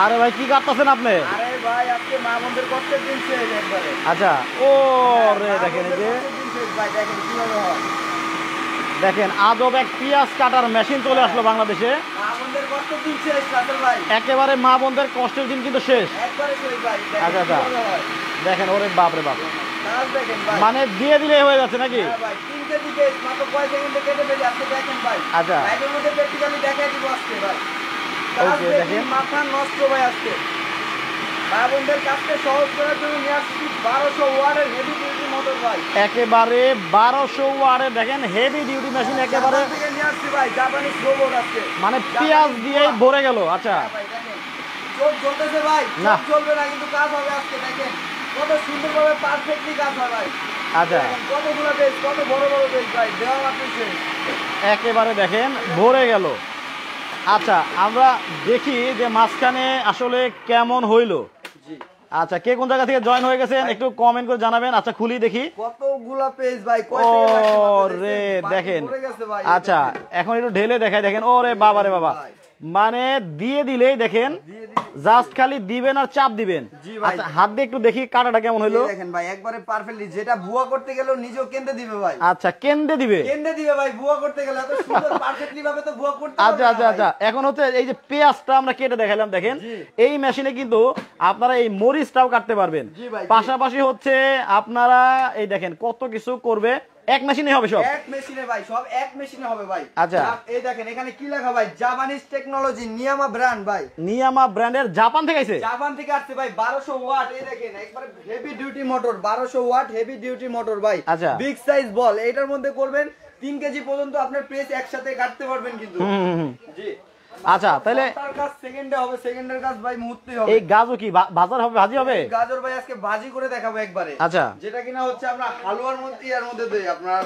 আরে ভাই কি কাটতেছেন আপনি? আরে ভাই আজকে মা বোনদের কষ্টের দিন শেষ একবারে। আচ্ছা ও রে দেখেন এই যে ভাই দেখেন কিভাবে হয়, দেখেন আজব এক পেঁয়াজ কাটার মেশিন চলে আসলো বাংলাদেশে। মা বোনদের কষ্টের দিন শেষ রাসেল ভাই, একেবারে মা বোনদের কষ্টের দিন কিন্তু শেষ একবারে শেষ ভাই। আচ্ছা আচ্ছা দেখেন ওরে বাপ রে বাপ, কাজ দেখেন ভাই, মানে দিয়ে দিলে হয়ে যাচ্ছে নাকি? হ্যাঁ ভাই 3 কেজি বেশ মাত্র কয় সেকেন্ডে কেটে ফেলি আজকে দেখেন ভাই। আচ্ছা লাইভের মধ্যে প্র্যাকটিক্যালি দেখাই দিব আজকে ভাই। ওকে দেখেন মাথা নষ্ট ভাই আজকে। মা বোনদের কাজকে সহজ করার জন্য নিয়ে আসছি 1200 ওয়াটের হেভি ডিউটি মোটর ভাই, একেবারে 1200 ওয়াটের দেখেন হেভি ডিউটি মেশিন একেবারে থেকে নিয়ে আসছি ভাই, জাপানিজ রোবট আজকে, মানে পেঁয়াজ দিয়েই ভরে গেল। আচ্ছা ভাই দেখেন চোখ জ্বলতেছে ভাই, চোখ জ্বলবে না কিন্তু কাজ হবে আজকে। দেখেন কত সুন্দরভাবে পারফেক্টলি কাজ হয় ভাই। আচ্ছা কতগুলো বেশ, কত বড় বড় বেশ ভাই, দেওয়া লাগতেছে একেবারে দেখেন ভরে গেল। আচ্ছা আমরা দেখি যে মাঝখানে আসলে কেমন হইলো। জি আচ্ছা কে কোন জায়গা থেকে জয়েন হয়ে গেছেন একটু কমেন্ট করে জানাবেন। আচ্ছা খুলি দেখি। কতগুলা পেজ ভাই, কয় ও সেকেন্ড লাগছে রে দেখেন, পড়ে গেছে ভাই। আচ্ছা এখন একটু ঢেলে দেখাই দেখেন। ওরে বাবা রে বাবা, মানে দিয়ে দিলেই দেখেন জাস্ট খালি দিবেন আর চাপ দিবেন। আচ্ছা হাত দিয়ে একটু দেখি কাটাটা কেমন হইলো। দেখেন ভাই একবারে পারফেক্টলি, যেটা বুয়া করতে গেলেও নিজেও কেন্দ্রে দিবে ভাই। আচ্ছা কেন্দ্রে দিবে, কেন্দ্রে দিবে ভাই, বুয়া করতে গেলে এত সুন্দর পারফেক্টলি ভাবে তো বুয়া করতে আচ্ছা আচ্ছা আচ্ছা এখন হচ্ছে এই যে পেঁয়াজটা আমরা কেটে দেখাইলাম দেখেন, এই মেশিনে কিন্তু আপনারা এই মরিচটাও কাটতে পারবেন। পাশাপাশি হচ্ছে আপনারা এই দেখেন কত কিছু করবে, এক মেশিনে হবে সব, এক মেশিনে ভাই, সব এক মেশিনে হবে ভাই। আচ্ছা এই দেখেন এখানে কি লেখা ভাই, জাপানিজ টেকনোলজি নিয়ামা ব্র্যান্ড ভাই, নিয়ামা ব্র্যান্ডের, জাপান থেকে আইছে, জাপান থেকে আসছে ভাই। 1200 ওয়াট, এই দেখেন একবারে heavy duty motor, 1200 watt heavy duty motor ভাই। আচ্ছা বিগ সাইজ বল, এটার মধ্যে করবেন 3 কেজি পর্যন্ত আপনার প্রেস একসাথে কাটতে পারবেন কিন্তু। জি আচ্ছা তাহলে তার কাজ সেকেন্ডে হবে, সেকেন্ডের কাজ ভাই মুহূর্তে হবে। এই গাজর কি বাজার হবে, ভাজি হবে? গাজর ভাই আজকে ভাজি করে দেখাবো একবারে। আচ্ছা যেটা কিনা হচ্ছে আমরা হালুয়ার মধ্যে এর মধ্যে দেই, আপনার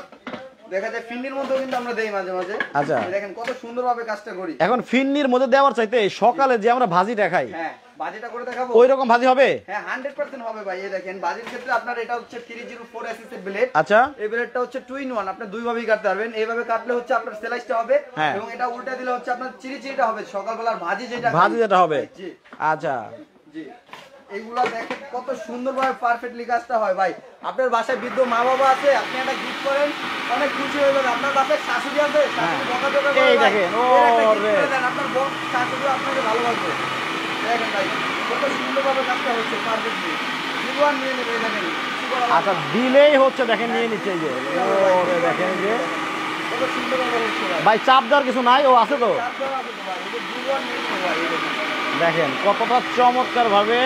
দেখা যায় ফিন্নির মধ্যেও কিন্তু আমরা দেই মাঝে মাঝে। আচ্ছা দেখেন কত সুন্দরভাবে কাজটা করি। এখন ফিন্নির মধ্যে দেওয়ার চাইতে সকালে যে আমরা ভাজিটা খাই, হ্যাঁ ভাজিটা করে দেখাবো, ওই রকম ভাজি হবে। হ্যাঁ 100% হবে ভাই। এই দেখেন ভাজির ক্ষেত্রে আপনার এটা হচ্ছে 304 এসএস এর ব্লেড। আচ্ছা এই ব্লেডটা হচ্ছে 2 in 1, আপনি দুই ভাবেই কাটতে পারবেন। এইভাবে কাটলে হচ্ছে আপনার স্লাইসটা হবে, এবং এটা উল্টা দিলে হচ্ছে আপনার চিরিচিরিটা হবে, সকালবেলার ভাজি যেটা হবে। জি আচ্ছা জি এইগুলা দেখেন কত সুন্দরভাবে পারফেক্টলি কাজটা হয় ভাই। আপনার বাসায় বৃদ্ধ মা বাবা আছে, আপনি একটা গিফট করেন, অনেক খুশি হয়ে যাবে। আপনার বাসায় শাশুড়ি আছে, শাশুড়ি বকাঝকা করে, এই দেখেন ও রে আপনার শাশুড়ি আপনাকে ভালোবাসবে। দেখেন ভাই কত সুন্দরভাবে কাজটা হচ্ছে পারফেক্টলি, জীবন নিয়ে নেবে। দেখেন আচ্ছা দিলেই হচ্ছে, দেখেন নিয়ে নিচ্ছে এই যে, ওরে দেখেন যে কত সুন্দরভাবে হচ্ছে ভাই চাপ দেওয়ার কিছু নাই, ও আছে তো জীবন নিয়ে নেবে ভাই। দেখেন কতটা চমৎকার ভাবে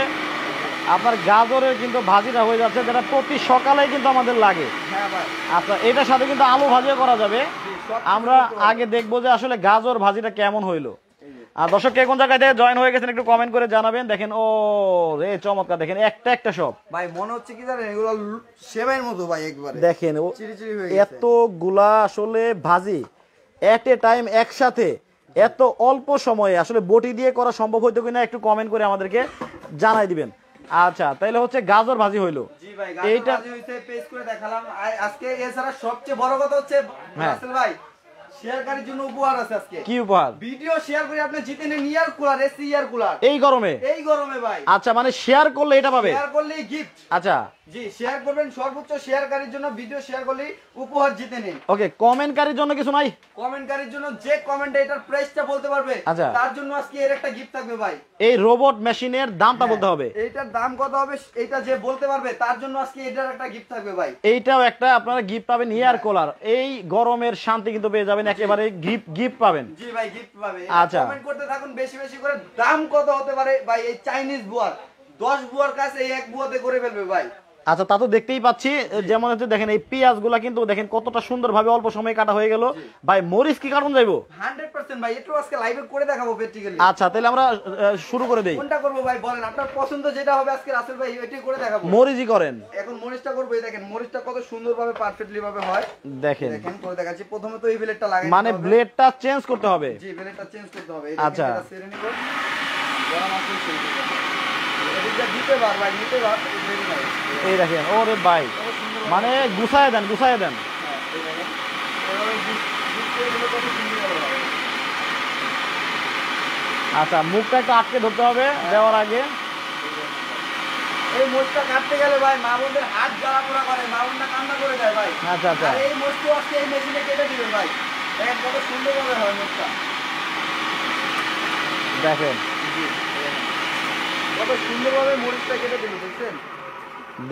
আপনার গাজরের কিন্তু ভাজিটা হয়ে যাচ্ছে, যেটা প্রতি সকালেই কিন্তু আমাদের লাগে। হ্যাঁ ভাই আচ্ছা এটার সাথে কিন্তু আলু ভাজিও করা যাবে। আমরা আগে দেখবো যে আসলে গাজর ভাজিটা কেমন হইলো। আর দর্শক কে কোন জায়গায় থেকে জয়েন হয়ে গেছেন একটু কমেন্ট করে জানাবেন। দেখেন ও রে চমৎকার, দেখেন একটা একটা সব ভাই মনে হচ্ছে কি জানেন, এগুলো সেবাইয়ের মতো ভাই, একবারে দেখেন ও চিরিচিরি হয়ে গেছে। এতগুলা আসলে ভাজি এট এ টাইম একসাথে এত অল্প সময়ে আসলে বটি দিয়ে করা সম্ভব হইতো কিনা একটু কমেন্ট করে আমাদেরকে জানাই দিবেন। আচ্ছা তাইলে হচ্ছে গাজর ভাজি হইলো। জি ভাই গাজর ভাজি হইছে, পেস্ট করে দেখালাম আজকে। এছাড়া সবচেয়ে বড় কথা হচ্ছে রাসেল ভাই, শেয়ারকারীর জন্য উপহার আছে আজকে। কি উপহার? ভিডিও শেয়ার করে আপনি জিতে নেন ইয়ার কুলার, এসি ইয়ার কুলার এই গরমে। এই গরমে ভাই। আচ্ছা মানে শেয়ার করলে এটা পাবে, শেয়ার করলেই গিফট। আচ্ছা জি শেয়ার করবেন, সর্বোচ্চ শেয়ারকারীর জন্য ভিডিও শেয়ার করলেই উপহার জিতে নিন। ওকে কমেন্টকারীর জন্য কিছু নাই? কমেন্টকারীর জন্য যে কমেন্টে এটার প্রাইসটা বলতে পারবে, আচ্ছা তার জন্য আজকে এর একটা গিফট থাকবে ভাই। এই রোবট মেশিনের দামটা বলতে হবে, এইটার দাম কত হবে এটা যে বলতে পারবে তার জন্য আজকে এটার একটা গিফট থাকবে ভাই। এইটাও একটা আপনারা গিফট পাবেন, ইয়ার কুলার। এই গরমের শান্তি কিন্তু পেয়ে যাবেন, একেবারে গিফট পাবেন। জি ভাই গিফট পাবে। আচ্ছা কমেন্ট করতে থাকুন বেশি বেশি করে। দাম কত হতে পারে ভাই? এই চাইনিজ বুয়ার 10 বুয়ার কাছে এই এক বুয়াতে করে ফেলবে ভাই। আচ্ছা তা তো দেখতেই পাচ্ছি, যেমন হচ্ছে দেখেন এই পেঁয়াজগুলা কিন্তু দেখেন কতটা সুন্দরভাবে অল্প সময়ে কাটা হয়ে গেল। ভাই মরিচ কি কাটুন যাইবো? 100% ভাই, একটু আজকে লাইভে করে দেখাবো প্র্যাকটিক্যালি। আচ্ছা তাহলে আমরা শুরু করে দেই। কোনটা করব ভাই বলেন, আপনার পছন্দ যেটা হবে আজকে রাসেল ভাই ওইটাই করে দেখাবো। মরিচই করেন। এখন মরিচটা করব, এই দেখেন মরিচটা কত সুন্দরভাবে পারফেক্টলি ভাবে হয়। দেখেন করে দেখাচ্ছি। প্রথমে তো এই ব্লেডটা লাগাই, মানে ব্লেডটা চেঞ্জ করতে হবে। জি ব্লেডটা চেঞ্জ করতে হবে। আচ্ছা এটা সেরে নিব, গরম আছে সেরে নিব। এটা দিতে পার ভাই, নিতে পার। এই দেখেন ওরে ভাই, মানে গুছায় দেন গুছায় দেন। আচ্ছা, মুখটা একটু আটকে ধরতে হবে দেওয়ার আগে। এই মোচটা কাটতে গেলে ভাই মা বোনদের হাত জ্বালা পোড়া করে, মা বোনরা কান্না করে দেয় ভাই। আচ্ছা আচ্ছা, আর এই মোচটা আজকে এই মেশিনে কেটে দিবে ভাই, দেখেন কত সুন্দরভাবে হয় মোচটা। দেখেন কত সুন্দরভাবে মরিচটা কেটে দিবে, দেখছেন?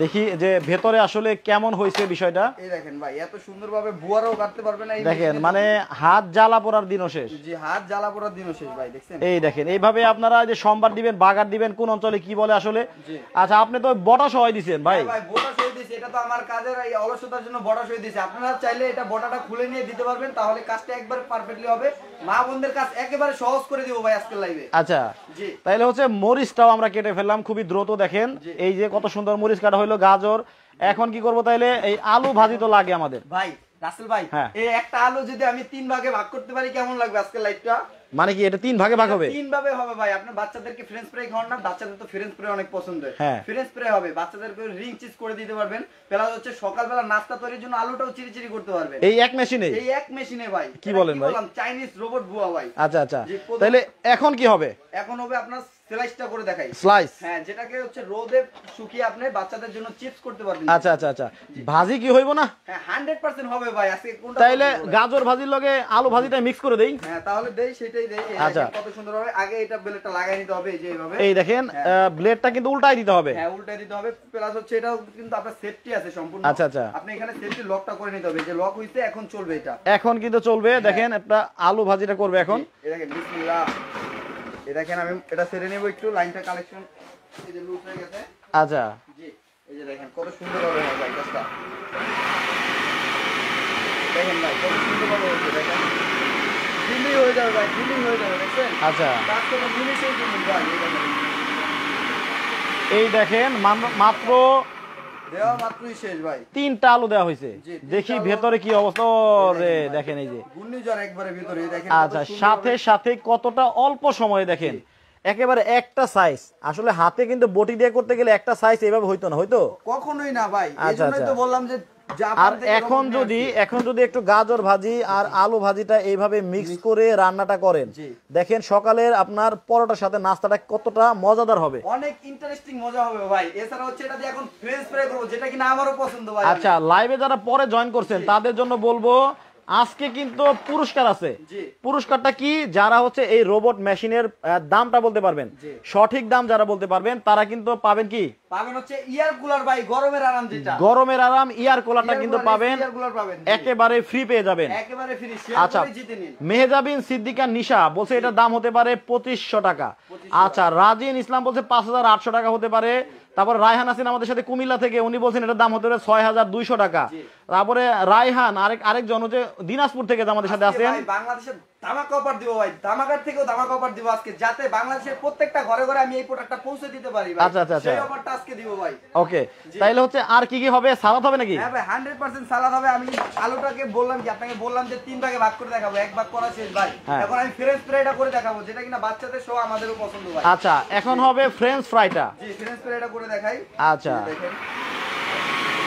দেখি যে ভেতরে আসলে কেমন হয়েছে বিষয়টা। এই দেখেন ভাই এত সুন্দরভাবে বুয়ারাও কাটতে পারবে না এই দেখেন মেশিনে। মানে হাত জ্বালা পোড়ার দিনও শেষ। জি, হাত জ্বালা পোড়ার দিনও শেষ ভাই, দেখছেন? এই দেখেন এইভাবে আপনারা যে সোমবার দিবেন, বাগার দিবেন, কোন অঞ্চলে কি বলে আসলে। জি। আচ্ছা, আপনি তো বটা সহায় দিচ্ছেন ভাই। হ্যাঁ ভাই, বটা সই দিয়েছি, এটা তো আমার কাজের এই অলসতার জন্য বটা সই দিয়েছি। আপনারা চাইলে এটা বটাটা খুলে নিয়ে দিতে পারবেন, তাহলে কাজটা একবার পারফেক্টলি হবে। মা বোনদের কাজ একেবারে সহজ করে দিব ভাই আজকের লাইভে। আচ্ছা, জি। তাইলে হচ্ছে মরিচটাও আমরা কেটে ফেললাম খুবই দ্রুত। দেখেন জি। এই যে কত সুন্দর মরিচ কাটা হইলো, গাজর। এখন কি করব তাইলে? এই আলু ভাজি তো লাগে আমাদের ভাই রাসেল ভাই, হ্যাঁ। এই একটা আলু যদি আমি 3 ভাগে ভাগ করতে পারি কেমন লাগবে আজকের লাইভটা? মানে কি এটা 3 ভাগে ভাগ হবে? 3 ভাবে হবে ভাই। আপনার বাচ্চাদেরকে ফ্রেঞ্চ ফ্রাই খাওয়ান না, বাচ্চাদের তো ফ্রেঞ্চ ফ্রাই অনেক পছন্দ। হ্যাঁ। ফ্রেঞ্চ ফ্রাই হবে, বাচ্চাদেরকে রিং চিজ করে দিতে পারবেন। প্লাস হচ্ছে সকালবেলা নাস্তা তৈরির জন্য আলুটাও চিরি করতে পারবেন এই এক মেশিনে? এই এক মেশিনে ভাই। কি বলেন ভাই? চাইনিজ রোবট বুয়া ভাই। আচ্ছা আচ্ছা, তাইলে এখন কি হবে? এখন হবে আপনার স্লাইসটা করে দেখাই। স্লাইস? হ্যাঁ, যেটাকে হচ্ছে রোদে শুকিয়ে আপনি বাচ্চাদের জন্য চিপস করতে পারবেন। আচ্ছা আচ্ছা আচ্ছা, ভাজি কি হইব না? হ্যাঁ 100% হবে ভাই। আজকে কোনটা তাইলে গাজর ভাজির লগে আলু ভাজিটা মিক্স করে দেই। হ্যাঁ তাহলে দেই, সেটাই দেই। আচ্ছা, কত সুন্দর হবে। আগে এটা ব্লেডটা লাগাই নিতে হবে এই যে এইভাবে। এই দেখেন ব্লেডটা কিন্তু উল্টাই দিতে হবে। হ্যাঁ উল্টাই দিতে হবে। প্লাস হচ্ছে এটাও কিন্তু আপনার সেফটি আছে সম্পূর্ণ। আচ্ছা আচ্ছা, আপনি এখানে সেফটি লকটা করে নিতে হবে, যে লক হইছে এখন চলবে এটা। এখন কিন্তু চলবে। দেখেন একটা আলু ভাজিটা করবে এখন। এই দেখেন বিসমিল্লাহ। এই দেখেন আমি এটা ছেড়ে নেব একটু, লাইনটা কালেকশন এই যে লুজ হয়ে গেছে। আচ্ছা, জি, এই যে দেখেন কত সুন্দর হবে ভাই কাজটা। দেখেন ভাই কত সুন্দর ভাবে হচ্ছে, দেখেন ফিলিং হয়ে যাবে ভাই, ফিলিং হয়ে যাবে, দেখছেন? আচ্ছা, কাজ কোনো জিনিসই কিন্তু ভাই এই দেখেন। এই দেখেন মাত্র দেওয়া মাত্রই শেষ ভাই। 3টা আলু দেওয়া হয়েছে। জি, 3টা দেখি আলু। ভেতরে কি অবস্থা রে। দেখেন এই যে ঘূর্ণিঝড় একবারে ভিতরে, দেখেন আচ্ছা, সাথে সাথে কতটা অল্প সময়ে দেখেন একেবারে একটা সাইজ। আসলে হাতে কিন্তু বটি দিয়ে করতে গেলে একটা সাইজ এইভাবে হইতো না, হইতো কখনোই না ভাই। আচ্ছা, এইজন্যই তো আচ্ছা। বললাম যে আর জাপান থেকে এখন যদি একটু গাজর ভাজি আর আলু ভাজিটা এইভাবে মিক্স করে রান্নাটা করেন, জি। দেখেন সকালের আপনার পরোটার সাথে নাস্তাটা কতটা মজাদার হবে। অনেক ইন্টারেস্টিং মজা হবে ভাই। এছাড়া হচ্ছে এটা দিয়ে এখন ফ্রেঞ্চ ফ্রাই করব, যেটা কিনা আমারও পছন্দ ভাই। আচ্ছা, লাইভে যারা পরে জয়েন করছেন তাদের জন্য বলবো আজকে কিন্তু পুরস্কার আছে। জি। পুরস্কারটা কি? যারা হচ্ছে এই রোবট মেশিনের দামটা বলতে পারবেন, জি। সঠিক দাম যারা বলতে পারবেন তারা কিন্তু পাবেন কি? পাবেন হচ্ছে ইয়ার কুলার ভাই, গরমের আরাম যেটা। গরমের আরাম ইয়ার কুলারটা কিন্তু পাবেন ইয়ার কুলার পাবেন, জি। একেবারে ফ্রি পেয়ে যাবেন। একেবারে ফ্রি। আচ্ছা, শেয়ার করে জিতে নিন। মেহজাবিন সিদ্দিকা নিশা বলছে এটার দাম হতে পারে 2500 টাকা। আচ্ছা, রাজিন ইসলাম বলছে 5800 টাকা হতে পারে। তারপর রায়হান হাসিন আমাদের সাথে কুমিল্লা থেকে, উনি বলছেন এটার দাম হতে পারে 6200 টাকা। তারপরে রায়হান আরেকজন হচ্ছে দিনাজপুর থেকে আমাদের সাথে আছেন। ভাই বাংলাদেশের ধামাকা অফার দিব ভাই, ধামাকার থেকেও ধামাকা অফার দিব আজকে, যাতে বাংলাদেশের প্রত্যেকটা ঘরে ঘরে আমি এই প্রোডাক্টটা পৌঁছে দিতে পারি ভাই। আচ্ছা, আচ্ছা, আচ্ছা। সেই অফারটা আজকে দিব ভাই। ওকে, তাইলে হচ্ছে আর কি কি হবে? সালাদ হবে নাকি? হ্যাঁ ভাই 100% সালাদ হবে। আমি আলুটাকে বললাম কি, আপনাকে বললাম যে 3 ভাগে ভাগ করে দেখাবো, এক ভাগ করা শেষ ভাই। হ্যাঁ। এখন আমি ফ্রেঞ্চ ফ্রাইটা করে দেখাবো, যেটা কিনা বাচ্চাদের সহ আমাদেরও পছন্দ ভাই। আচ্ছা, এখন হবে ফ্রেঞ্চ ফ্রাইটা। জি, ফ্রেঞ্চ ফ্রাইটা করে দেখাই। আচ্ছা, দেখেন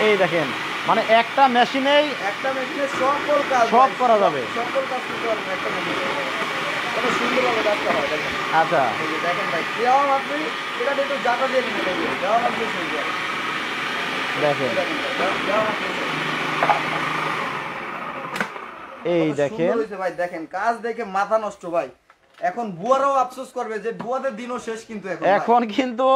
এই দেখেন মানে একটা মেশিনেই একটা মেশিনে সকল কাজ সব ভাই, করা যাবে। সকল কাজ করতে পারবেন একটা মেশিনে। কত সুন্দরভাবে কাজটা হয় দেখেন। আচ্ছা, এই যে দেখেন ভাই, দেওয়া মাত্রই এটা একটু জাটা দিয়ে নিতে হবে, দেওয়া মাত্রই শেষ ভাই। দেখেন দেখেন ভাই, দেওয়া মাত্রই শেষ। এই কত দেখেন সুন্দর হয়েছে ভাই, দেখেন কাজ দেখে মাথা নষ্ট ভাই। এখন বুয়ারাও আফসোস করবে যে বুয়াদের দিনও শেষ কিন্তু এখন কিন্তু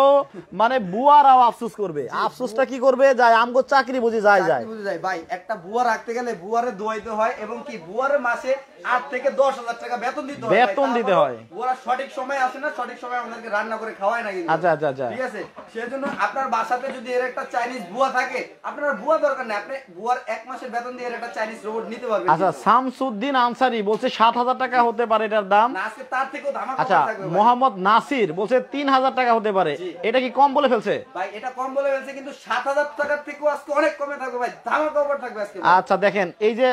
মানে বুয়ারাও আফসোস করবে। আফসোসটা কি করবে? যায় আমগো চাকরি বুঝি যায় যায়। বুঝে যায় ভাই, একটা বুয়া রাখতে গেলে বুয়ারে দোয়াইতে হয়, এবং কি বুয়ারে মাসে 8 থেকে 10,000 টাকা বেতন দিতে হয়। বেতন দিতে হয়। বুয়ারা সঠিক সময় আসে না, সঠিক সময় আমাদেরকে রান্না করে খাওয়ায় না কিন্তু। আচ্ছা আচ্ছা আচ্ছা, ঠিক আছে, সেজন্য আপনার বাসাতে যদি এর একটা চাইনিজ বুয়া থাকে, আপনার বুয়া দরকার নেই, আপনি বুয়ার 1 মাসের বেতন দিয়ে এর একটা চাইনিজ রোবট নিতে পারবেন। আচ্ছা, শামসুদ্দিন আনসারী বলছে 7000 টাকা হতে পারে এটার দাম। না, আজকে তার থেকেও ধামাকা আচ্ছা, থাকবে ভাই। মোহাম্মদ নাসির বলছে 3000 টাকা হতে পারে। জি। এটা কি কম বলে ফেলছে? ভাই এটা কম বলে ফেলছে, কিন্তু 7000 টাকার থেকেও আজকে অনেক কমে থাকবে ভাই, ধামাকা অফার থাকবে আজকে ভাই। আচ্ছা, দেখেন এই যে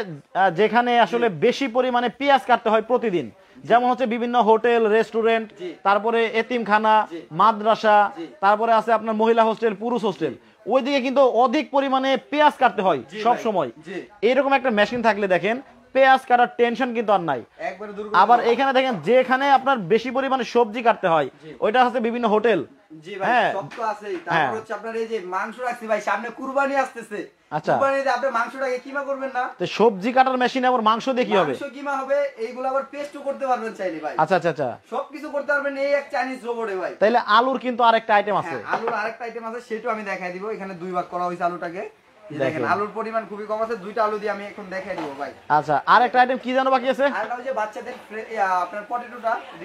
যেখানে আসলে বেশি পরিমাণে পেঁয়াজ কাটতে হয় প্রতিদিন, যেমন হচ্ছে বিভিন্ন হোটেল রেস্টুরেন্ট, জি। তারপরে এতিমখানা, জি। মাদ্রাসা, জি। তারপরে আছে আপনার মহিলা হোস্টেল, পুরুষ হোস্টেল, ওইদিকে কিন্তু অধিক পরিমাণে পেঁয়াজ কাটতে হয় জি সব ভাই, সময়। জি। এইরকম একটা মেশিন থাকলে দেখেন পেঁয়াজ কাটার টেনশন কিন্তু আর নাই। একবারে দূর আবার এখানে দেখেন যেখানে আপনার বেশি পরিমাণে সবজি কাটতে হয় ওইটা হচ্ছে বিভিন্ন হোটেল। জি ভাই সব তো আছেই। তারপর হচ্ছে আপনার এই যে মাংস রাখছি ভাই, সামনে কুরবানি আসতেছে। আচ্ছা, কুরবানিতে আপনি মাংসটাকে কিমা করবেন না? তো সবজি কাটার মেশিনে আবার মাংস দিয়ে কি হবে? মাংস কিমা হবে, এইগুলো আবার পেস্টও করতে পারবেন চাইলে ভাই। আচ্ছা আচ্ছা আচ্ছা, সবকিছু করতে পারবেন এই এক চাইনিজ রোবটে ভাই। তাইলে আলুর কিন্তু আরেকটা আইটেম আছে। হ্যাঁ, আলুর আরেকটা আইটেম আছে, সেটাও আমি দেখাই দিব। এখানে দুই ভাগ করা হয়েছে আলুটাকে। দেখেন আলুর পরিমাণ খুবই কম আছে, দুইটা আলু দিয়ে আমি এখন দেখাই দিব ভাই। আচ্ছা, আরেকটা আইটেম কি জানো বাকি আছে? আরেকটা হচ্ছে বাচ্চাদের আপনার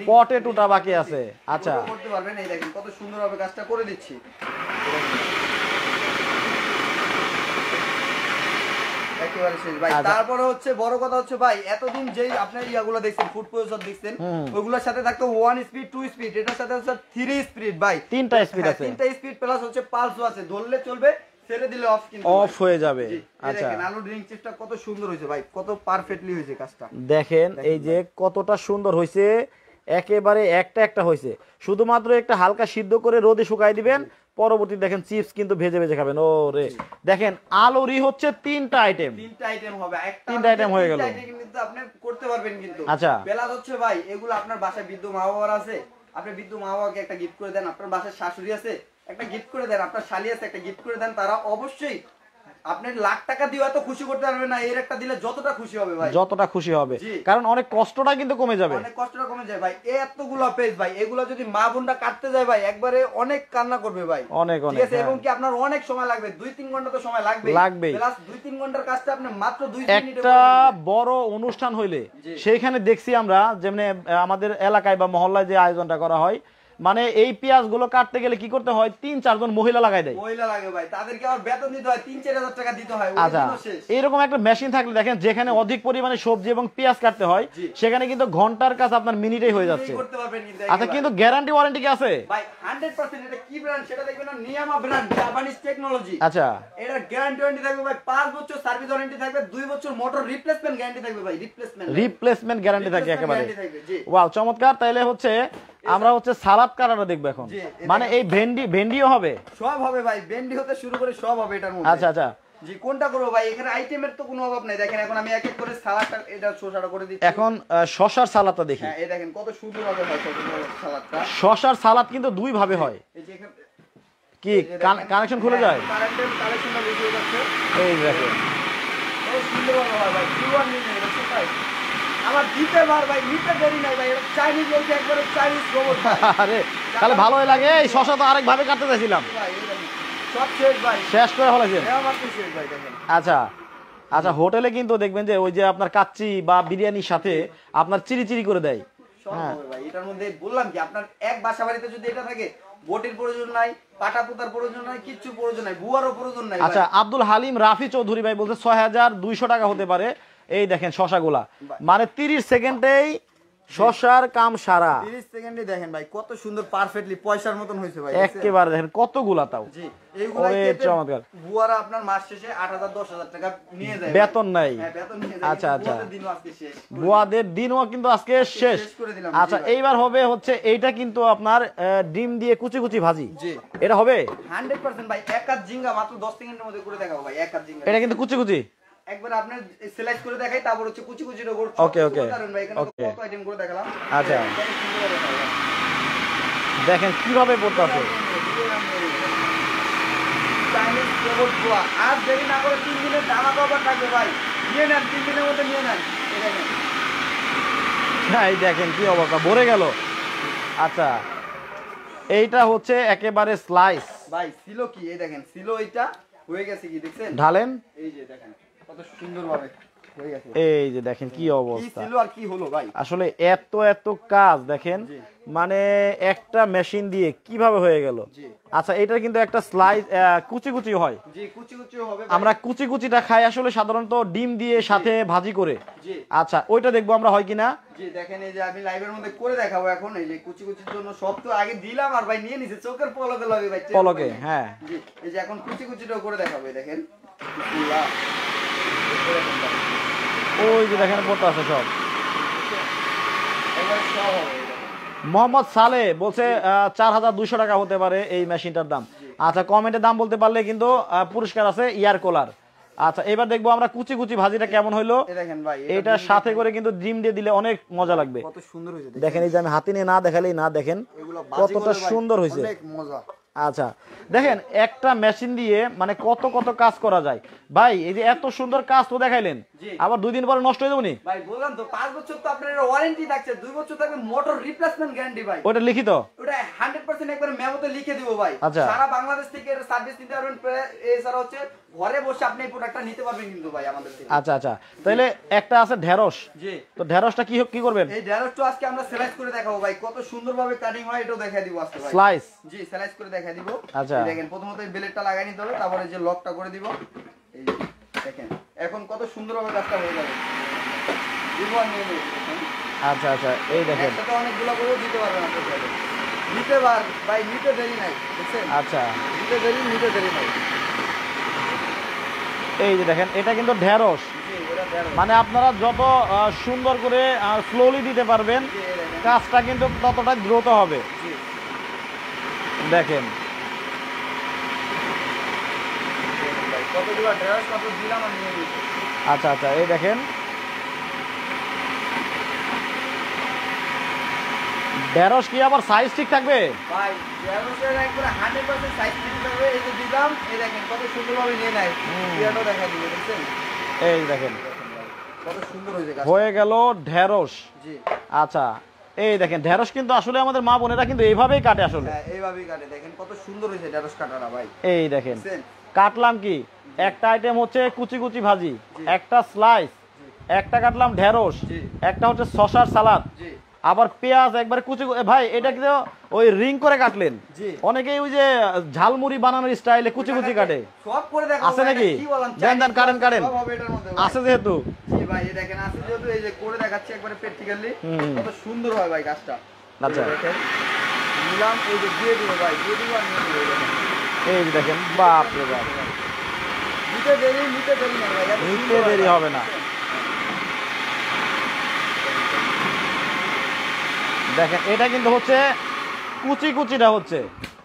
পটেটোটা বাকি আছে। আচ্ছা, করতে পারবেন। এই দেখেন কত সুন্দরভাবে কাজটা করে দিচ্ছি। একেবারে শেষ ভাই। তারপরে হচ্ছে বড় কথা হচ্ছে ভাই, এতদিন যেই আপনার ইয়াগুলো দেখছেন, ফুড প্রসেসর দেখছেন, ওগুলোর সাথে থাকতো 1 স্পিড 2 স্পিড, এটার সাথে হচ্ছে 3 স্পিড ভাই, তিনটা স্পিড আছে। তিনটা স্পিড প্লাস হচ্ছে পালসও আছে, ধরলে চলবে, ছেড়ে দিলে অফ কিন্তু অফ হয়ে যাবে। আচ্ছা, দেখেন আলু ড্রিঙ্ক চিপসটা কত সুন্দর হয়েছে ভাই, কত পারফেক্টলি হয়েছে কাজটা। দেখেন এই যে কতটা সুন্দর হয়েছে, একেবারে একটা একটা হয়েছে। শুধুমাত্র একটা হালকা সিদ্ধ করে রোদে শুকাই দিবেন, পরবর্তী দেখেন চিপস কিন্তু ভেজে ভেজে খাবেন। ও রে, দেখেন আলুরই হচ্ছে তিনটা আইটেম, তিনটা আইটেম হবে, একটা তিনটা আইটেম হয়ে গেল। কিন্তু আপনি করতে পারবেন কিন্তু। আচ্ছা, প্লাস হচ্ছে ভাই, এগুলো আপনার বাসায় বৃদ্ধ মা বাবার আছে, আপনি বৃদ্ধ মা বাবাকে একটা গিফট করে দেন, আপনার বাসায় শাশুড়ি আছে একটা গিফট করে দেন, আপনার শালি আছে একটা গিফট করে দেন, তারা অবশ্যই আপনি লাখ টাকা দিয়ে এত খুশি করতে পারবে না, এর একটা দিলে যতটা খুশি হবে ভাই, যতটা খুশি হবে, কারণ অনেক কষ্টটা কিন্তু কমে যাবে, অনেক কষ্টটা কমে যায় ভাই। এই এতগুলো পেজ ভাই, এগুলো যদি মা বোনটা কাটতে যায় ভাই, একবারে অনেক কান্না করবে ভাই, অনেক অনেক। ঠিক আছে, এবং কি আপনার অনেক সময় লাগবে, 2-3 ঘন্টা তো সময় লাগবে, প্লাস 2-3 ঘন্টার কাজটা আপনি মাত্র 2 মিনিটে একটা বড় অনুষ্ঠান হইলে সেইখানে দেখছি আমরা, যেমন আমাদের এলাকায় বা মহল্লায় যে আয়োজনটা করা হয়, মানে এই পেঁয়াজ গুলো কাটতে গেলে কি করতে হয়, 3-4 জন মহিলা লাগাই দেয়, মহিলা লাগে ভাই, তাদেরকে আবার বেতন দিতে হয়, 3-4 হাজার টাকা দিতে হয়। আচ্ছা, এইরকম একটা মেশিন থাকলে দেখেন যেখানে অধিক পরিমাণে সবজি এবং পেঁয়াজ কাটতে হয়, সেখানে কিন্তু ঘন্টার কাজ আপনার মিনিটেই হয়ে যাচ্ছে। আচ্ছা, কিন্তু গ্যারান্টি ওয়ারেন্টি কি আছে ভাই? 100%। এটা কি ব্র্যান্ড সেটা দেখবেন না, নিয়ামা ব্র্যান্ড, জাপানিজ টেকনোলজি। আচ্ছা, এটা গ্যারান্টি ওয়ারেন্টি থাকবে ভাই, 5 বছর সার্ভিস ওয়ারেন্টি থাকবে, 2 বছর মোটর রিপ্লেসমেন্ট গ্যারান্টি থাকবে ভাই, রিপ্লেসমেন্ট গ্যারান্টি থাকে একেবারে। ওয়াও, চমৎকার। তাইলে হচ্ছে আমরা হচ্ছে সালাদ কাটাটা দেখবো এখন, মানে এই ভেন্ডিও হবে, সব হবে ভাই, ভেন্ডি হতে শুরু করে সব হবে এটার মধ্যে। আচ্ছা আচ্ছা, জি, কোনটা করব ভাই? এখানে আইটেমের তো কোনো অভাব নাই। দেখেন এখন আমি এক এক করে সালাদটা, এটা শসাটা করে দিচ্ছি। এখন শসার সালাদটা দেখি। হ্যাঁ, এই দেখেন কত সুন্দর ভাবে হয় সালাদটা। শসার সালাদ কিন্তু দুই ভাবে হয়। এই যে এখানে কি কানেকশন খুলে যায়? কারেন্টের কানেকশনটা বেশি হয়ে যাচ্ছে। এই দেখেন কত সুন্দর ভাবে হয় ভাই, পিওর নিয়ে এটা ভাই। আমার দিতে বার ভাই, নিতে দেরি নাই ভাই, এটা চাইনিজ বলতে একবারে চাইনিজ রোবট। আরে তাহলে ভালোই লাগে। এই শসা তো আরেক ভাবে কাটতে চাইছিলাম, ভাই এই দেখেন সব শেষ ভাই, শেষ করে ফেলেছেন। হ্যাঁ মাত্র শেষ ভাই, দেখেন। আচ্ছা আচ্ছা, হোটেলে কিন্তু দেখবেন যে ওই যে আপনার কাচ্চি বা বিরিয়ানির সাথে আপনার চিরি চিরি করে দেয়। সব হবে ভাই এটার মধ্যে। বললাম কি, আপনার এক বাসা বাড়িতে যদি এটা থাকে, বটির প্রয়োজন নাই, পাটা পোতার প্রয়োজন নাই, কিচ্ছু প্রয়োজন নাই, বুয়ারও প্রয়োজন নাই। আচ্ছা, আব্দুল হালিম রাফি চৌধুরী ভাই বলছে ৬,২০০ টাকা হতে পারে। এই দেখেন শসাগুলা, মানে 30 সেকেন্ডেই শসার কাম সারা। 30 সেকেন্ডে দেখেন ভাই কত সুন্দর পারফেক্টলি পয়সার মতন হয়েছে ভাই, একেবারে দেখেন কতগুলা তাও। জি, এইগুলাই কেটে চমৎকার। বুয়ারা আপনার মাস শেষে 8,000-10,000 টাকা নিয়ে যায়, বেতন নাই। হ্যাঁ, বেতন নিয়ে যায়। আচ্ছা আচ্ছা, বুয়াদের দিনও আজকে শেষ, বুয়াদের দিনও কিন্তু আজকে শেষ করে দিলাম। আচ্ছা, এইবার হবে হচ্ছে এইটা কিন্তু আপনার ডিম দিয়ে কুচি কুচি ভাজি। জি, এটা হবে 100% ভাই। এক হাত জিঙ্গা মাত্র 10 সেকেন্ডের মধ্যে করে দেখাবো ভাই, এক হাত জিঙ্গা। এটা কিন্তু কুচি কুচি একবার আপনার স্লাইস করে দেখাই, তারপর হচ্ছে কুচি কুচি রোবট। ওকে ওকে ভাই এখানে কত আইটেম করে দেখালাম। আচ্ছা, কত সুন্দর করে দেখালাম, দেখেন কিভাবে পড়তেছে। চাইনিজ রোবট বুয়া। আর দেরি না করে 3 দিনের দামা কভার থাকবে ভাই, নিয়ে নেন, 3 দিনের মধ্যে নিয়ে নেন। এই দেখেন, হ্যাঁ, এই দেখেন কি অবস্থা, ভরে গেল। আচ্ছা, এইটা হচ্ছে একেবারে স্লাইস ভাই ছিল কি, এই দেখেন ছিল, এইটা হয়ে গেছে কি দেখছেন, ঢালেন। এই যে দেখেন কত সুন্দর ভাবে হয়ে গেছে। এই যে দেখেন কি কি অবস্থা, ছিল আর কি হলো ভাই। আসলে এত এত কাজ দেখেন, মানে একটা মেশিন দিয়ে কিভাবে হয়ে গেল। আচ্ছা, এটা কিন্তু একটা স্লাইস কুচি কুচি হয়। জি, কুচি কুচি হবে। আমরা কুচি কুচিটা খাই আসলে সাধারণত ডিম দিয়ে সাথে ভাজি করে। জি, আচ্ছা, ওইটা দেখবো আমরা হয় কিনা। জি দেখেন, এই যে আমি লাইভের মধ্যে করে দেখাবো এখন। এই যে কুচি কুচির জন্য সব তো আগে দিলাম, আর ভাই নিয়ে নিছে চোখের পলকে লাগে ভাই, পলকে। হ্যাঁ, জি, এই যে এখন কুচি কুচিটাও করে দেখাবো, দেখেন। ওই যে দেখেন পড়তেছে সব। এবার সব হবে। মোহাম্মদ সালে বলছে 4,200 টাকা হতে পারে এই মেশিনটার দাম। আচ্ছা, কমেন্টে দাম বলতে পারলে কিন্তু পুরস্কার আছে ইয়ার কুলার। আচ্ছা এবার দেখবো আমরা কুচি কুচি ভাজিটা কেমন হইলো। দেখেন ভাই এটার সাথে করে কিন্তু ডিম দিয়ে দিলে অনেক মজা লাগবে। কত সুন্দর হয়েছে দেখেন এই যে আমি হাতে নিয়ে না দেখালেই না, দেখেন কতটা সুন্দর হয়েছে। অনেক মজা। আচ্ছা দেখেন একটা মেশিন দিয়ে মানে কত কত কাজ করা যায় ভাই। এই যে এত সুন্দর কাজ তো দেখাইলেন, আবার 2 দিন পরে নষ্ট হয়ে যাবে নি ভাই? বললাম তো 5 বছর তো আপনার ওয়ারেন্টি থাকছে, 2 বছর থাকবে মোটর রিপ্লেসমেন্ট গ্যারান্টি ভাই। ওটা লিখিত, ওটা 100% একবার মেমোতে লিখে দিব ভাই। আচ্ছা। সারা বাংলাদেশ থেকে এর সার্ভিস নিতে পারবেন, এছাড়া হচ্ছে ঘরে বসে আপনি এই প্রোডাক্টটা নিতে পারবেন কিন্তু ভাই আমাদের থেকে। আচ্ছা আচ্ছা তাহলে একটা আছে ঢেঁড়স। জি। তো ঢেঁড়সটা কি কি করবেন? এই ঢেঁড়সটা আজকে আমরা স্লাইস করে দেখাবো ভাই, কত সুন্দরভাবে কাটিং হয় এটাও দেখাই দিব আজকে ভাই। স্লাইস? জি স্লাইস করে দেখাই দিব। আচ্ছা। দেখেন প্রথমত এই ব্লেডটা লাগাই নিতে হবে, তারপরে যে লকটা করে দিব। এই যে দেখেন এখন কত সুন্দরভাবে কাজটা হয়ে যাবে। দিব আর নিয়ে নেব। আচ্ছা আচ্ছা এই দেখেন একসাথে অনেকগুলো করে দিতে পারবেন আপনি চাইলে। নিতে পার ভাই, নিতে দেরি নাই বুঝছেন? আচ্ছা নিতে দেরি নাই। এই যে দেখেন এটা কিন্তু ঢেঁড়স, জি এটা ঢেঁড়স। মানে আপনারা যত সুন্দর করে স্লোলি দিতে পারবেন জি, এই দেখেন। কাজটা কিন্তু ততটা দ্রুত হবে। জি। দেখেন ভাই কতগুলো ঢেঁড়স কত দিলাম আর নিয়ে নিয়েছি। আচ্ছা আচ্ছা এই দেখেন ঢেঁড়স কি আবার সাইজ ঠিক থাকবে? ভাই ঢেঁড়সের একবারে 100% সাইজ ঠিক থাকবে। এই যে দিলাম, এই দেখেন কত সুন্দরভাবে নিয়ে নেয়। পিয়ানো দেখা দিবে দেখছেন? এই দেখেন কত সুন্দর হয়েছে কাজ। হয়ে গেল ঢেঁড়স। জি। আচ্ছা এই দেখেন ঢেঁড়স কিন্তু আসলে আমাদের মা বোনেরা কিন্তু এইভাবেই কাটে আসলে। হ্যাঁ এইভাবেই কাটে, দেখেন কত সুন্দর হয়েছে ঢেঁড়স কাটাটা ভাই। এই দেখেন দেখছেন? কাটলাম কি একটা আইটেম হচ্ছে কুচি কুচি ভাজি, একটা স্লাইস, একটা কাটলাম ঢেঁড়স, জি। একটা হচ্ছে শসার সালাদ, জি। আবার পেঁয়াজ একবারে কুচি ভাই এটা কিন্তু ওই রিং করে কাটলেন। জি। অনেকেই ওই যে ঝালমুড়ি বানানোর স্টাইলে কুচি কুচি কাটে সব করে দেখাবো আছে ভাই, নাকি? এটা কি বলেন? দেন দেন কারেন কারেন সব হবে এটার মধ্যে ভাই। আছে যেহেতু। জি ভাই এই দেখেন আছে যেহেতু, এই যে করে দেখাচ্ছি একবারে প্র্যাকটিক্যালি কত সুন্দর হয় ভাই কাজটা। আচ্ছা। এই দেখেন নিলাম, এই যে দিয়ে দিব ভাই, দিয়ে দিব আর নিয়ে দিব। এই দেখেন এই যে দেখেন বাপ রে বাপ, নিতে দেরি না ভাই, এত নিতে সুন্দর হয় দেরি ভাই। হবে না। দেখেন এটা কিন্তু হচ্ছে কুচি কুচিটা হচ্ছে,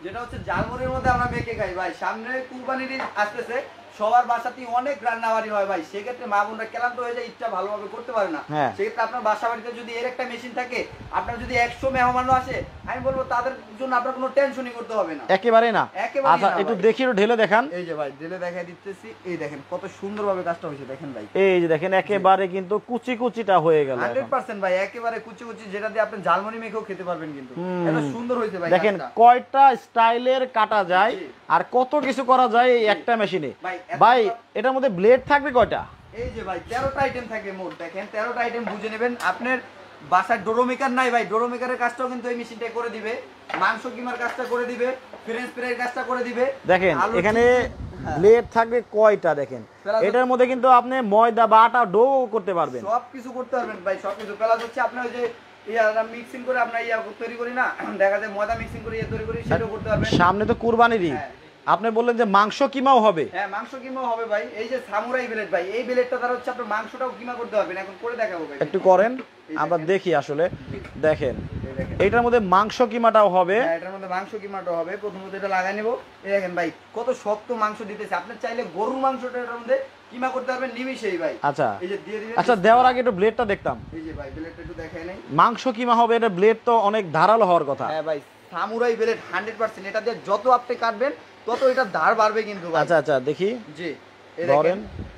যেটা হচ্ছে জালমুড়ির মধ্যে আমরা মেখে খাই ভাই। সামনে কুরবানির ঈদ আসতেছে, সবার বাসাতেই অনেক রান্নাবাড়ি হয় ভাই। সেক্ষেত্রে মা বোনরা ক্লান্ত হয়ে যায়, ইচ্ছা ভালোভাবে করতে পারে না। হ্যাঁ। সেক্ষেত্রে আপনার বাসা বাড়িতে যদি এর একটা মেশিন থাকে, আপনার যদি 100 মেহমানও আসে, আমি বলবো তাদের জন্য আপনার কোনো টেনশনই করতে হবে না। একেবারে না। একেবারেই আচ্ছা না একটু ভাই। দেখি একটু ঢেলে দেখান। এই যে ভাই ঢেলে দেখাই দিতেছি, এই দেখেন কত সুন্দরভাবে কাজটা হয়েছে দেখেন ভাই। এই যে দেখেন একেবারে কিন্তু কুচি কুচিটা হয়ে গেল এখন। 100% ভাই একেবারে কুচি কুচি, যেটা দিয়ে আপনি ঝালমুড়ি মেখেও খেতে পারবেন কিন্তু। এত সুন্দর হয়েছে ভাই দেখেন কাজটা। কয়টা স্টাইলের কাটা যায় জি। আর কত কিছু করা যায় এই একটা মেশিনে। ভাই, ভাই এটার মধ্যে ব্লেড থাকবে কয়টা? এই যে ভাই 13টা আইটেম থাকে মোট, দেখেন 13টা আইটেম বুঝে নেবেন। আপনার বাসায় ডোরো মেকার নাই ভাই, ডোরো মেকারের কাজটাও কিন্তু এই মেশিনটা করে দিবে। মাংস কিমার কাজটা করে দিবে, ফ্রেঞ্চ ফ্রাইয়ের কাজটা করে দিবে। দেখেন আলু এখানে হ্যাঁ। ব্লেড থাকবে কয়টা দেখেন। প্লাস এটার মধ্যে কিন্তু আপনি ময়দা বা আটা ডো করতে পারবেন। সবকিছু করতে পারবেন ভাই, সবকিছু। প্লাস হচ্ছে আপনার ওই যে মিক্সিং করে আমরা তৈরি করি না, দেখা যায় ময়দা মিক্সিং করে তৈরি করি, সেটাও করতে পারবেন। সামনে তো কুরবানির ঈদ, হ্যাঁ। আপনি বললেন যে মাংস কিমাও হবে। হ্যাঁ মাংস কিমা হবে ভাই। এই যে সামুরাই ব্লেড ভাই, এই ব্লেডটা দ্বারা হচ্ছে আপনার মাংসটাও কিমা করতে পারবেন। এখন করে দেখাবো ভাই, একটু করেন এই আমরা দেখেন। দেখি আসলে। দেখেন এই দেখেন। এটার মধ্যে মাংস কিমাটাও হবে। হ্যাঁ, এটার মধ্যে মাংস কিমাটা হবে। প্রথমত এটা লাগাই নেব। এই দেখেন ভাই কত শক্ত মাংস দিতেছে। আপনি চাইলে গরুর মাংসটা এটার মধ্যে কিমা করতে পারবেন নিমিশেই ভাই। আচ্ছা এই যে দিয়ে দিবেন। আচ্ছা দেওয়ার আগে একটু ব্লেডটা দেখতাম। এই যে ভাই ব্লেডটা একটু দেখাই নাই। মাংস কিমা হবে, এটা ব্লেড তো অনেক ধারালো হওয়ার কথা। হ্যাঁ ভাই সামুরাই ব্লেড 100%। এটা দিয়ে যত আপনি কাটবেন তত এটা ধার বাড়বে কিন্তু ভাই। আচ্ছা আচ্ছা দেখি জি এই ধরেন। দেখেন,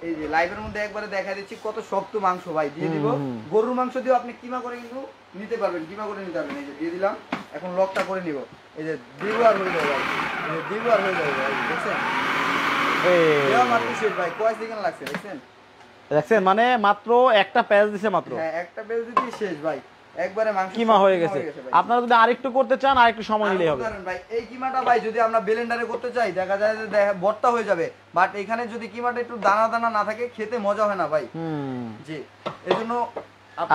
এই যে লাইভের মধ্যে একবারে দেখা দিচ্ছি কত শক্ত মাংস ভাই। দিয়ে দিব। গরুর মাংস দিয়েও আপনি কিমা করে কিন্তু নিতে পারবেন, কিমা করে নিতে পারবেন। এই যে দিয়ে দিলাম, এখন লকটা করে নিব। এই যে দিব আর হয়ে যাবে ভাই, এই যে দিব আর হয়ে যাবে ভাই। দেখছেন দেওয়া মাত্র শেষ ভাই। কয় সেকেন্ড লাগছে দেখছেন? দেখছেন মানে মাত্র একটা পেঁয়াজ দিছে মাত্র, হ্যাঁ একটা বেল দিতে শেষ ভাই, একবারে মাংস কিমা হয়ে গেছে। ভাই। আপনারা যদি আরেকটু করতে চান আরেকটু সময় নিলেই হবে। ভাই এই কিমাটা ভাই যদি আমরা ব্লেন্ডারে করতে চাই, দেখা যায় যে ভর্তা হয়ে যাবে। বাট এখানে যদি কিমাটা একটু দানা দানা না থাকে, খেতে মজা হয় না ভাই। জি এজন্য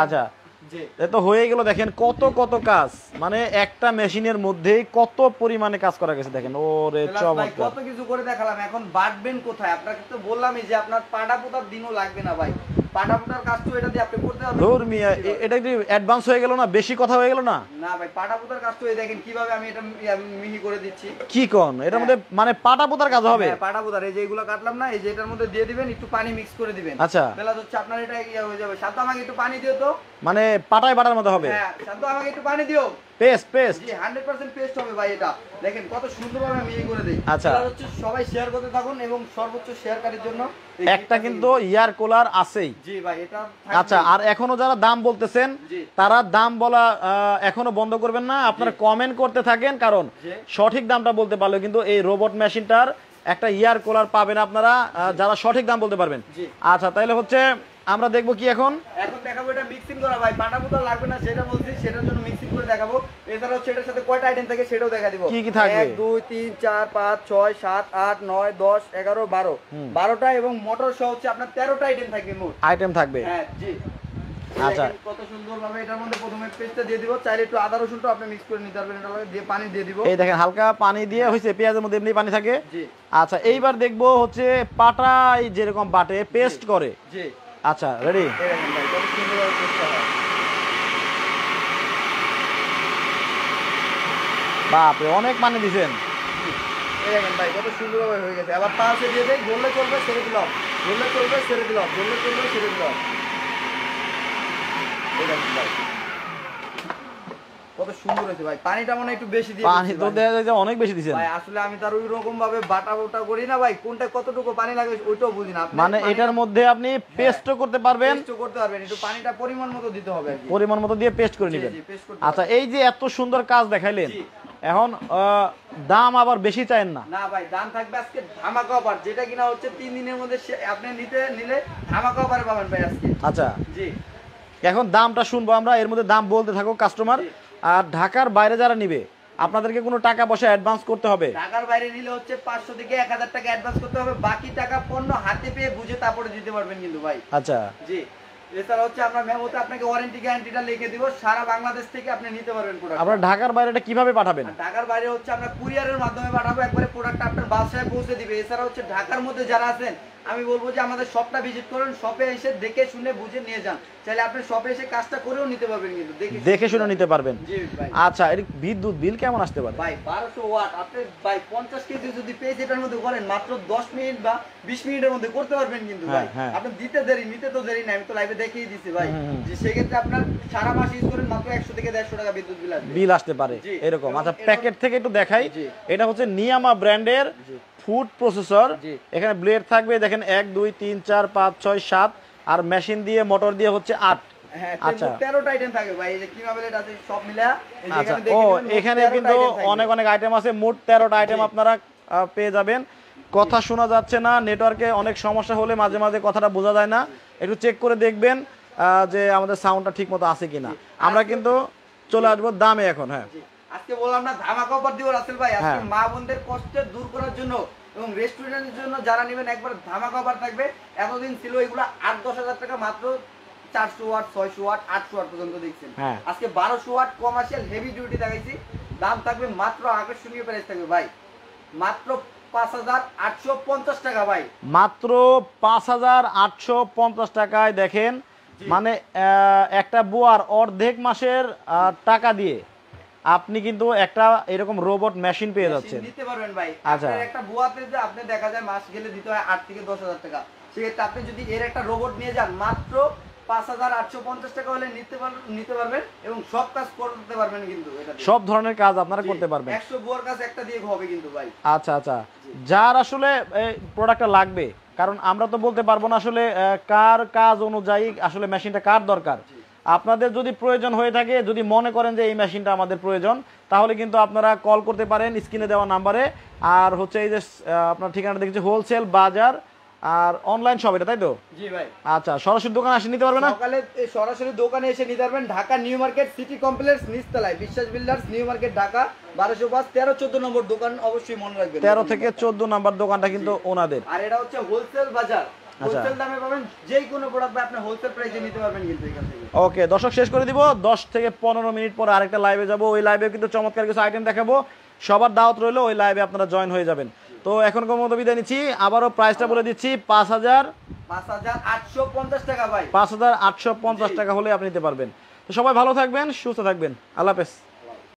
আচ্ছা জি এ তো হয়ে গেল। দেখেন কত কত কাজ, মানে একটা মেশিনের মধ্যেই কত পরিমাণে কাজ করা গেছে। দেখেন ওরে ভাই চমৎকার। কত কিছু করে দেখালাম। এখন বাটবেন কোথায়? আপনাকে তো বললামই যে আপনার পাড়া পোতার দিনও লাগবে না ভাই। পাটা পুতার কাজ তো এটা দিয়ে আপনি করতে পারবেন। ধুর মিয়া, এটা কি অ্যাডভান্স হয়ে গেল না? বেশি কথা হয়ে গেল না? না ভাই, পাটা পুতার কাজ তো এই দেখেন কিভাবে আমি এটা মিহি করে দিচ্ছি। কি কোন এটার মধ্যে মানে পাটা পোতার কাজ হবে? হ্যাঁ, পাটা পুতার এই যে এগুলো কাটলাম না, এই যে এটার মধ্যে দিয়ে দিবেন, একটু পানি মিক্স করে দিবেন। আচ্ছা, বেলা হচ্ছে আপনার এটা ইয়া হয়ে যাবে। শান্ত আমাকে একটু পানি দিও তো। মানে পাটায় বাটার মতো হবে? হ্যাঁ, শান্ত আমাকে একটু পানি দিও। Paste paste? জি 100% পেস্ট হবে ভাই এটা। দেখেন কত সুন্দরভাবে মিহি করে দেই। আচ্ছা, এটা হচ্ছে সবাই শেয়ার করতে থাকুন এবং সর্বোচ্চ শেয়ারকারীর জন্য একটা কিন্তু ইয়ার কুলার আছেই। জি ভাই, এটা আচ্ছা, আর এখনো যারা দাম বলতেছেন তারা দাম বলা এখনো বন্ধ করবেন না, আপনারা কমেন্ট করতে থাকেন, কারণ সঠিক দামটা বলতে পারলে কিন্তু এই রোবট মেশিনটার একটা ইয়ার কুলার পাবেন আপনারা যারা সঠিক দাম বলতে পারবেন। আচ্ছা, তাহলে হচ্ছে আমরা দেখবো কি এখন দেখাবো এটা মিক্সিং করা ভাই। পাটা পুতা লাগবে না সেটা বলছি, সেটার জন্য মিক্সিং করে দেখাবো। এছাড়া হচ্ছে এটার সাথে কয়টা আইটেম থাকে সেটাও দেখা দিব। কি কি থাকবে? 1 2 3 4 5 6 7 8 9 10 11 12 12টা এবং মোটর সহ হচ্ছে আপনার 13টা আইটেম থাকবে মোট। আইটেম থাকবে? হ্যাঁ জি। আচ্ছা, কত সুন্দরভাবে এটার মধ্যে প্রথমে পেস্টটা দিয়ে দিব। চাইলে একটু আদা রসুনটা আপনি মিক্স করে নিতে পারবেন। এটা দিয়ে পানি দিয়ে দিব। এই দেখেন হালকা পানি দিয়ে হইছে, পেঁয়াজের মধ্যে এমনি পানি থাকে। জি। আচ্ছা, এইবার দেখবো হচ্ছে পাটাই যেরকম বাটে পেস্ট করে। জি। আচ্ছা, রেডি? এই দেখেন ভাই কত সুন্দরভাবে পেস্টটা হয়। বাপরে, অনেক পানি দিবেন। এই দেখেন ভাই কত সুন্দরভাবে হয়ে গেছে। আবার পাশে দিয়ে দেই, গললে চলবে ছেড়ে দিলাম, গললে চলবে ছেড়ে দিলাম, গললে চলবে ছেড়ে দিলাম। এই দেখেন ভাই কত সুন্দর হয়েছে ভাই। পানিটা মনে একটু বেশি দিয়ে পানি তো দেখা যায় যে অনেক বেশি দিবেন ভাই। আসলে আমি তার ওই রকম ভাবে বাটা বাটা করি না ভাই, কোনটা কতটুকু পানি লাগবে ওইটাও বুঝি না। মানে এটার মধ্যে আপনি পেস্টও করতে পারবেন, পেস্টও করতে পারবেন, একটু পানিটা পরিমাণ মতো দিতে হবে আর কি। পরিমাণ মতো দিয়ে পেস্ট করে নেবেন। জি, পেস্ট করতে আচ্ছা, এই যে এত সুন্দর কাজ দেখাইলেন, এখন দাম আবার বেশি চাইেন না? না ভাই, দাম থাকবে আজকে ধামাকা অফার, যেটা কিনা হচ্ছে 3 দিনের মধ্যে আপনি নিলে ধামাকা অফারে পাবেন ভাই আজকে। আচ্ছা, জি। এখন দামটা শুনবো আমরা, এর মধ্যে দাম বলতে থাকো কাস্টমার। আর ঢাকার বাইরে যারা নিবে আপনাদেরকে কোনো টাকা পয়সা অ্যাডভান্স করতে হবে? ঢাকার বাইরে নিলে হচ্ছে 500 থেকে 1000 টাকা অ্যাডভান্স করতে হবে। বাকি টাকা পণ্য হাতে পেয়ে বুঝে তারপরে দিতে পারবেন কিন্তু ভাই। আচ্ছা জি। এছাড়া হচ্ছে আমরা মেমোতে আপনাকে ওয়ারেন্টি গ্যারান্টিটা লিখে দিব, সারা বাংলাদেশ থেকে আপনি নিতে পারবেন প্রোডাক্ট। আপনারা ঢাকার বাইরেটা কিভাবে পাঠাবেন? ঢাকার বাইরে হচ্ছে আমরা কুরিয়ারের মাধ্যমে পাঠাবো, একবারে প্রোডাক্টটা আপনার বাসায় পৌঁছে দিবে। এছাড়া হচ্ছে ঢাকার মধ্যে যারা আছেন আমি বলবো যে আমাদের শপটা ভিজিট করুন, শপে এসে দেখে শুনে বুঝে নিয়ে যান। চাইলে আপনি শপে এসে কাজটা করেও নিতে পারবেন কিন্তু দেখে শুনে নিতে পারবেন। জি ভাই। আচ্ছা, এর বিদ্যুৎ বিল কেমন আসতে পারে? ভাই 1200 ওয়াট আপনি ভাই 50 কেজি যদি পেজ এটার মধ্যে করেন মাত্র 10 মিনিট বা 20 মিনিটের মধ্যে করতে পারবেন কিন্তু ভাই। আপনি দিতে দেরি নিতে তো দেরি না, আমি তো লাইভে দেখিয়ে দিছি ভাই। যে সেক্ষেত্রে আপনার সারা মাস ইউজ করেন মাত্র 100 থেকে 150 টাকা বিদ্যুৎ বিল আসতে পারে এরকম। আচ্ছা, প্যাকেট থেকে একটু দেখাই। এটা হচ্ছে নিয়ামা ব্র্যান্ডের ফুড প্রসেসর। এখানে ব্লেড থাকবে দেখেন 1 2 3 4 5 6 7 আর মেশিন দিয়ে মোটর দিয়ে হচ্ছে 8। আচ্ছা, 13টা আইটেম থাকে ভাই। এই যে কিভাবে এটা আছে সব মিলা। আচ্ছা, ও এখানে কিন্তু অনেক অনেক আইটেম আছে, মোট 13টা আইটেম আপনারা পেয়ে যাবেন। কথা শোনা যাচ্ছে না, নেটওয়ার্কে অনেক সমস্যা হলে মাঝে মাঝে কথাটা বোঝা যায় না, একটু চেক করে দেখবেন যে আমাদের সাউন্ডটা ঠিকমতো আছে কিনা। আমরা কিন্তু চলে আসবো দামে এখন। হ্যাঁ, আজকে বললাম না ধামাকা অফার দিব রাসেল ভাই। আজকে মা বোনদের কষ্ট দূর করার জন্য এবং রেস্টুরেন্টের জন্য যারা নেবেন একবার ধামাকা অফার থাকবে। এতদিন ছিল এগুলো 8-10 হাজার টাকা, মাত্র 400 ওয়াট 600 ওয়াট 800 ওয়াট পর্যন্ত দেখছেন। আজকে 1200 ওয়াট কমার্শিয়াল হেভি ডিউটি দেখাইছি। দাম থাকবে মাত্র আকর্ষণীয় প্রাইস থাকবে ভাই, মাত্র 5850 টাকা ভাই, মাত্র 5850 টাকায়। দেখেন মানে একটা বুয়ার অর্ধেক মাসের টাকা দিয়ে আপনি কিন্তু একটা এরকম রোবট মেশিন পেয়ে যাচ্ছেন, নিতে পারবেন ভাই। আচ্ছা, আপনার একটা বুয়াতে যে আপনি দেখা যায় মাস গেলে দিতে হয় 8 থেকে 10 হাজার টাকা, সেক্ষেত্রে আপনি যদি এর একটা রোবট নিয়ে যান মাত্র 5850 টাকা হলে নিতে পারবেন এবং সব কাজ করতে পারবেন কিন্তু এটা দিয়ে। সব ধরনের কাজ আপনারা করতে পারবেন। 100 বুয়ার কাজ একটা দিয়ে হবে কিন্তু ভাই। আচ্ছা আচ্ছা, যার আসলে এই প্রোডাক্টটা লাগবে, কারণ আমরা তো বলতে পারবো না আসলে কার কাজ অনুযায়ী আসলে মেশিনটা কার দরকার। আপনাদের যদি প্রয়োজন হয়ে থাকে, যদি মনে করেন যে এই মেশিনটা আমাদের প্রয়োজন, তাহলে কিন্তু আপনারা কল করতে পারেন স্ক্রিনে দেওয়া নাম্বারে। আর হচ্ছে এই যে আপনার ঠিকানা দেখছি হোলসেল বাজার আর অনলাইন শপ, এটা তাই তো? জি ভাই। আচ্ছা, সরাসরি দোকানে এসে নিতে পারবেন না? সকালে সরাসরি দোকানে এসে নিতে পারবেন। Dhaka new market city complex নিচতলায় বিশ্বাস বিল্ডার্স নিউ মার্কেট ঢাকা 1205 13-14 নম্বর দোকান, অবশ্যই মনে রাখবেন। 13 থেকে 14 নাম্বার দোকানটা কিন্তু ওনাদের। আর এটা হচ্ছে হোলসেল বাজার, হোলসেল দামে পাবেন। যে কোনো প্রোডাক্ট আপনি হোলসেল প্রাইসে নিতে পারবেন কিন্তু এখান থেকে। ওকে দর্শক, শেষ করে দিব। 10 থেকে 15 মিনিট পরে আরেকটা লাইভে যাব। ওই লাইভে কিন্তু চমৎকার কিছু আইটেম দেখাবো, সবার দাওয়াত রইলো, ওই লাইভে আপনারা জয়েন হয়ে যাবেন। তো এখনকার মতো বিদায় নিচ্ছি, আবারও প্রাইসটা বলে দিচ্ছি 5000 5,850 টাকা ভাই। 5,850 টাকা হলে আপনি নিতে পারবেন। তো সবাই ভালো থাকবেন, সুস্থ থাকবেন, আল্লাহ হাফেজ।